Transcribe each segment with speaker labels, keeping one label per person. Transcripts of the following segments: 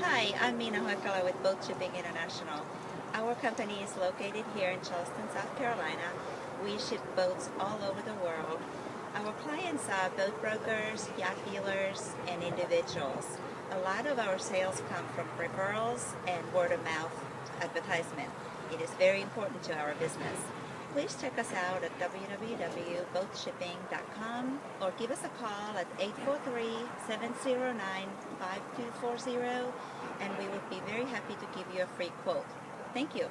Speaker 1: Hi, I'm Mina Hoekala with Boat Shipping International. Our company is located here in Charleston, South Carolina. We ship boats all over the world. Our clients are boat brokers, yacht dealers, and individuals. A lot of our sales come from referrals and word-of-mouth advertisement. It is very important to our business. Please check us out at www.boatshipping.com or give us a call at 843-709-5240 and we would be very happy to give you a free quote. Thank you.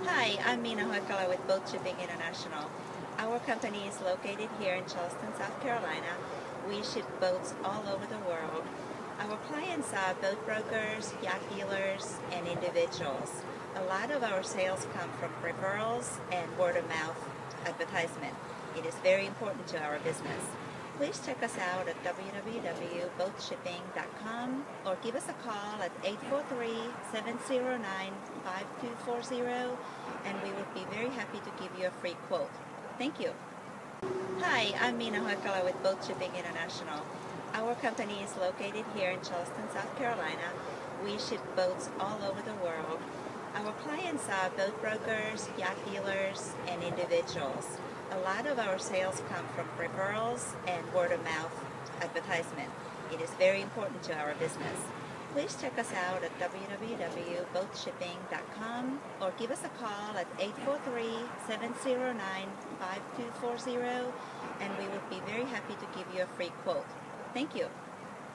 Speaker 1: Hi, I'm Mina Hoekala with Boat Shipping International. Our company is located here in Charleston, South Carolina. We ship boats all over the world. Our clients are boat brokers, yacht dealers, and individuals. A lot of our sales come from referrals and word-of-mouth advertisement. It is very important to our business. Please check us out at www.boatshipping.com or give us a call at 843-709-5240 and we would be very happy to give you a free quote. Thank you. Hi, I'm Mina Hoekala with Boat Shipping International. Our company is located here in Charleston, South Carolina. We ship boats all over the world. Our clients are boat brokers, yacht dealers, and individuals. A lot of our sales come from referrals and word-of-mouth advertisement. It is very important to our business. Please check us out at www.boatshipping.com or give us a call at 843-709-5240 and we would be very happy to give you a free quote. Thank you.